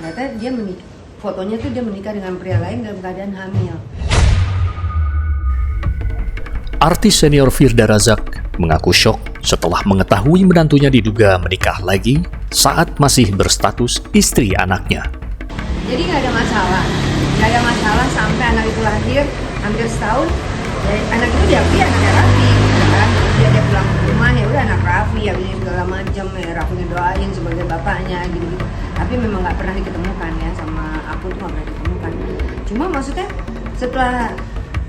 Ternyata dia menikah, fotonya tuh dia menikah dengan pria lain dalam keadaan hamil. Artis senior Firda Razak mengaku syok setelah mengetahui menantunya diduga menikah lagi saat masih berstatus istri anaknya. Jadi nggak ada masalah sampai anak itu lahir hampir setahun. Ya, anak itu diakui anaknya Raffi, gitu kan? Dia pulang ke rumah ya udah anak Raffi, ya ini segala macam ya Raffi ngedoain sebagai bapaknya gitu-gitu. Tapi memang nggak pernah diketemukan ya, sama aku tuh nggak pernah diketemukan. Cuma maksudnya setelah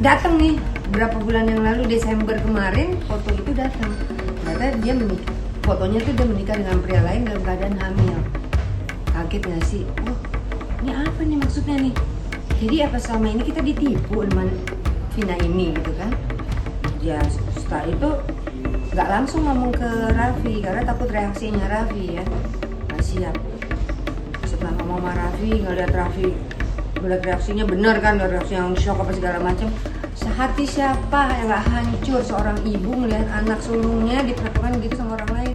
datang nih berapa bulan yang lalu, Desember kemarin, foto itu datang. Ternyata dia menikah, fotonya tuh dia menikah dengan pria lain dalam keadaan hamil. Kaget nggak sih? Oh, ini apa nih maksudnya nih? Jadi apa selama ini kita ditipu sama Vina ini gitu kan? Ya setelah itu nggak langsung ngomong ke Raffi karena takut reaksinya Raffi ya, nggak siap. Setelah ngomong sama Raffi, ngeliat reaksinya bener kan, reaksi yang shock apa segala macam. Sehati siapa yang nggak hancur seorang ibu melihat anak sulungnya diperlakukan gitu sama orang lain.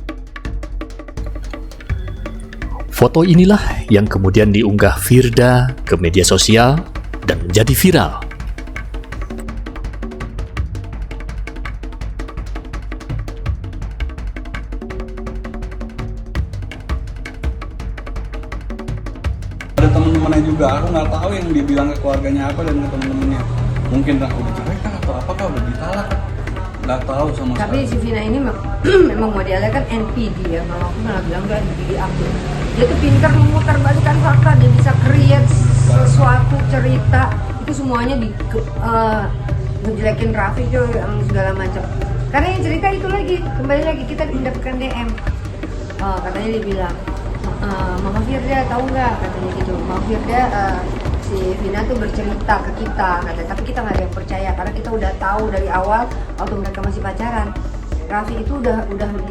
Foto inilah yang kemudian diunggah Firda ke media sosial dan menjadi viral. Ada teman-temannya juga, aku nggak tahu yang dia bilang ke keluarganya apa dan ke teman-temannya. Mungkin udah cerai kah atau apakah udah ditalak kah? Nggak tahu sama sekali. Tapi si Vina ini memang modelnya kan NPD ya, mama aku malah bilang dia NPD aku. Dia tuh pintar memutarbalikkan fakta, dia bisa create sesuatu cerita itu semuanya di ngejelekin Raffi tuh segala macam. Karena yang cerita itu lagi, kembali lagi kita mendapatkan DM. Katanya dia bilang, Mama Firda tahu nggak, katanya gitu. Mama Firda si Vina tuh bercerita ke kita, katanya, tapi kita nggak ada yang percaya karena kita udah tahu dari awal waktu mereka masih pacaran. Raffi itu udah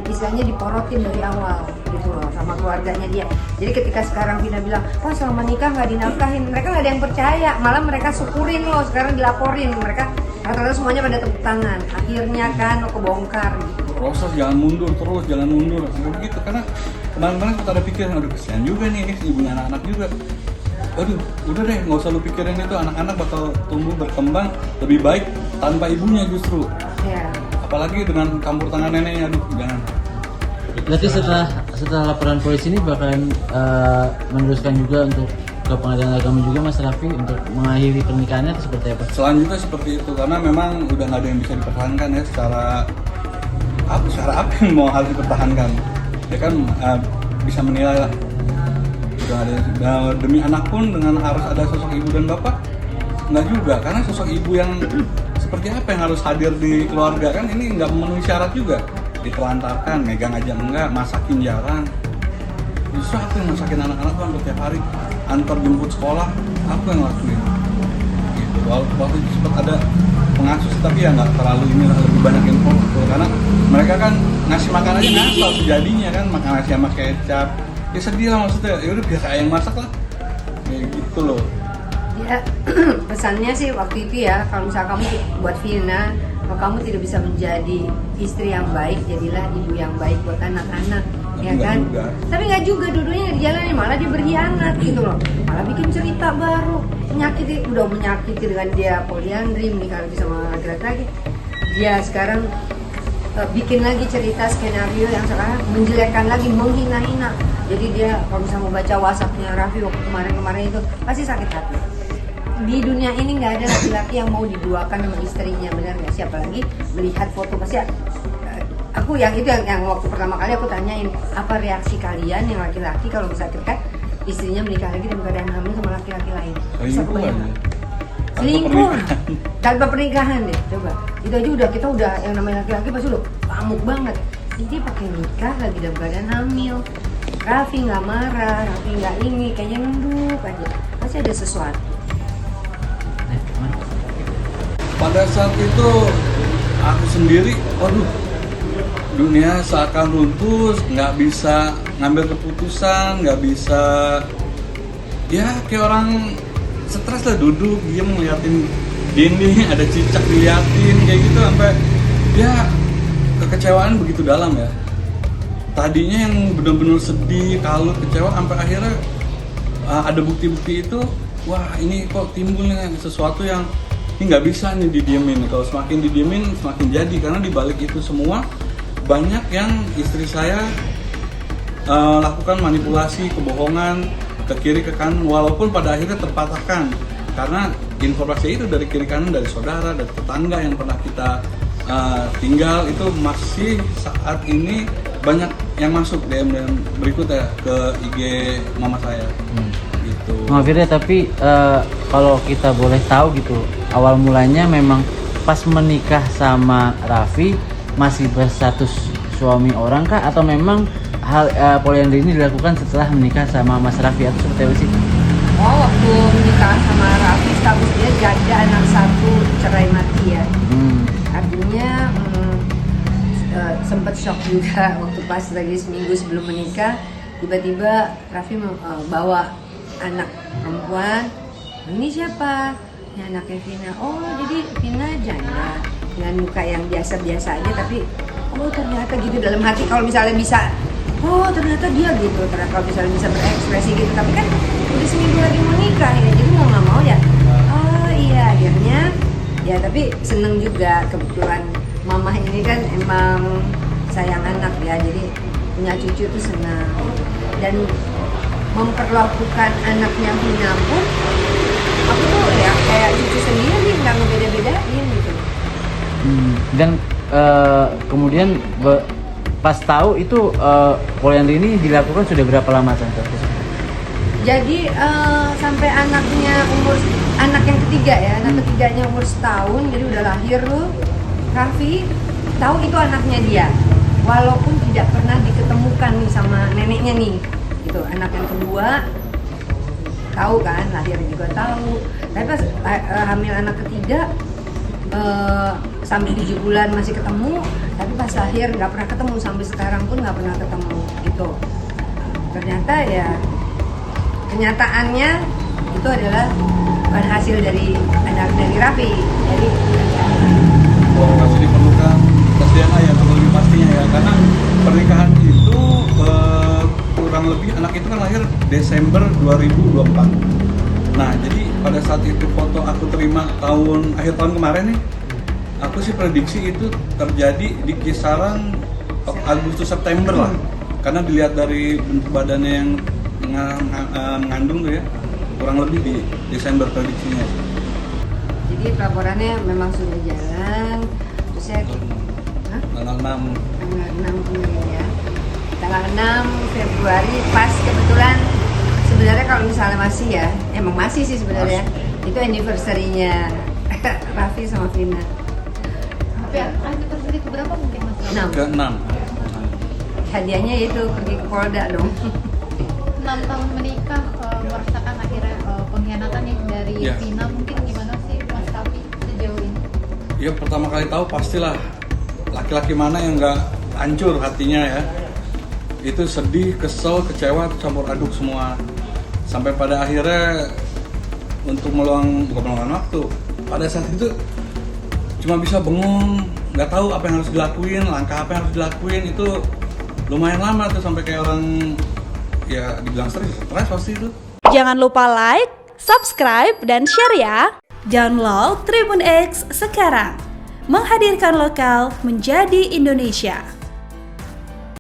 istilahnya diporotin dari awal gitu loh sama keluarganya dia. Jadi ketika sekarang Vina bilang, wah selama nikah nggak dinafkahin, mereka nggak ada yang percaya, malah mereka syukurin loh sekarang dilaporin, mereka rata-rata semuanya pada tepuk tangan. Akhirnya kan lo kebongkar gitu. Proses jangan mundur terus, jangan mundur begitu karena kemarin-kemarin kita ada pikiran, aduh kesian juga nih, ini ibunya anak-anak juga. Aduh, udah deh, nggak usah lu pikirin itu, anak-anak bakal tumbuh berkembang lebih baik tanpa ibunya justru. Ya. Apalagi dengan campur tangan neneknya, aduh jangan. Berarti setelah laporan polisi ini bakalan meneruskan juga untuk ke pengadilan agama juga Mas Raffi untuk mengakhiri pernikahannya atau seperti apa? Selanjutnya seperti itu karena memang udah nggak ada yang bisa dipertahankan ya secara apa yang mau harus dipertahankan. Ya kan bisa menilai lah. Udah ada demi anak pun dengan harus ada sosok ibu dan bapak nggak juga, karena sosok ibu yang seperti apa yang harus hadir di keluarga kan ini nggak memenuhi syarat juga. Ditelantarkan, megang aja enggak, masakin jarang. Justru aku yang masakin anak-anak kan tiap hari, antar jemput sekolah, aku yang lakuin. Gitu. Waktu itu sempat ada pengasuh tapi ya nggak terlalu ini, lebih banyak info karena mereka kan ngasih makan aja ngasal sejadinya kan, makan nasi sama kecap. Ya sedih lah maksudnya, ya udah biar kayak yang masak lah. Kayak gitu loh. Ya, pesannya sih waktu itu ya, kalau misalnya kamu buat Vina, kalau kamu tidak bisa menjadi istri yang baik, jadilah ibu yang baik buat anak-anak, ya kan? Juga. Tapi nggak juga, dua-duanya dijalanin, malah dia berkhianat gitu loh, malah bikin cerita baru, udah menyakiti dengan dia poliandri, menikah lagi sama laki-laki. Dia sekarang bikin lagi cerita skenario yang sekarang menjelekkan lagi, menghina-hina. Jadi dia kalau misalnya mau baca WhatsApp-nya Raffi waktu kemarin itu pasti sakit hati. Di dunia ini nggak ada laki-laki yang mau diduakan sama istrinya, benar nggak? Siapa lagi melihat foto pasti aku yang itu yang waktu pertama kali aku tanyain apa reaksi kalian yang laki-laki kalau misalnya kita istrinya menikah lagi dalam keadaan hamil sama laki-laki lain. Bisa kebayang? Selingkuh tanpa pernikahan deh, coba. Itu aja kita udah yang namanya laki-laki pasti udah pamuk banget. Ini pakai nikah lagi dalam keadaan hamil. Raffi nggak marah, Raffi nggak ini, kayaknya nunduk aja. Pasti ada sesuatu. Pada saat itu aku sendiri, waduh, dunia seakan runtuh, nggak bisa ngambil keputusan, nggak bisa, ya kayak orang stres lah, duduk diem ngeliatin dinding, ada cicak diliatin kayak gitu, sampai ya kekecewaan begitu dalam ya. Tadinya yang benar-benar sedih, kalut, kecewa, sampai akhirnya ada bukti-bukti itu, wah ini kok timbulnya sesuatu yang ini nggak bisa nih didiemin. Kalau semakin didiemin semakin jadi, karena dibalik itu semua banyak yang istri saya lakukan manipulasi, kebohongan ke kiri ke kanan, walaupun pada akhirnya terpatahkan karena informasi itu dari kiri kanan, dari saudara, dari tetangga yang pernah kita tinggal, itu masih saat ini banyak yang masuk DM berikutnya ke IG mama saya. Gitu. Mama Firda, tapi kalau kita boleh tahu gitu, awal mulanya memang pas menikah sama Raffi masih berstatus suami orang kah, atau memang hal poliandri ini dilakukan setelah menikah sama Mas Raffi, atau seperti apa sih? Oh, waktu menikah sama Raffi status dia janda anak 1 cerai mati ya. Artinya sempat shock juga waktu pas lagi seminggu sebelum menikah, tiba-tiba Raffi bawa anak perempuan. Ini siapa? Ini anaknya Vina. Oh, jadi Vina janda dengan muka yang biasa-biasa aja, tapi oh ternyata gitu dalam hati. Kalau misalnya bisa, oh ternyata dia gitu, ternyata kalau misalnya bisa berekspresi gitu, tapi kan udah seminggu lagi mau nikah ya, jadi mau nggak mau ya. Oh iya, akhirnya ya, tapi seneng juga kebetulan mama ini kan emang sayang anak ya, jadi punya cucu tuh senang, dan memperlakukan anaknya Vina pun aku tuh ya kayak cucu sendiri, nggak ngebeda-bedain gitu. Dan kemudian pas tahu itu poliandri ini dilakukan sudah berapa lama Tante? Jadi sampai anak yang ketiga ya, anak ketiganya umur setahun, jadi udah lahir tuh Raffi tahu itu anaknya dia, walaupun tidak pernah diketemukan nih sama neneknya nih, gitu. Anak yang kedua tahu kan, lahir juga tahu, tapi pas hamil anak ketiga sampai 7 bulan masih ketemu, tapi pas lahir nggak pernah ketemu, sampai sekarang pun nggak pernah ketemu gitu. Ternyata ya kenyataannya itu adalah bukan hasil dari anak dari Raffi. Jadi masih diperlukan tes DNA ya, kalau lebih pastinya ya, karena pernikahan itu kurang lebih anak itu kan lahir Desember 2024. Nah, jadi pada saat itu foto aku terima akhir tahun kemarin nih, aku sih prediksi itu terjadi di kisaran Agustus September lah, karena dilihat dari bentuk badannya yang mengandung tuh ya, kurang lebih di Desember prediksinya. jadi pelaporannya memang sudah jalan, terus saya Tanggal 6 kemarin ya, tanggal 6 Februari pas kebetulan, sebenarnya kalau misalnya masih ya, emang masih sih sebenarnya, itu anniversary-nya Raffi sama Vina. Anniversary itu berapa mungkin Mas? ke-6. Hadiahnya itu pergi ke Polda dong. 6 tahun menikah, merasakan akhirnya pengkhianatan nih dari Ya. Vina, mungkin gimana sih Mas Raffi sejauh ini? Ya pertama kali tahu pastilah laki-laki mana yang nggak hancur hatinya ya. Itu sedih, kesel, kecewa, campur aduk semua. Sampai pada akhirnya untuk bukan meluangkan waktu, pada saat itu cuma bisa bengong, nggak tahu apa yang harus dilakuin, langkah apa yang harus dilakuin. Itu lumayan lama tuh, sampai kayak orang ya dibilang stres pasti itu. Jangan lupa like, subscribe, dan share ya. Download Tribun X sekarang. Menghadirkan lokal menjadi Indonesia.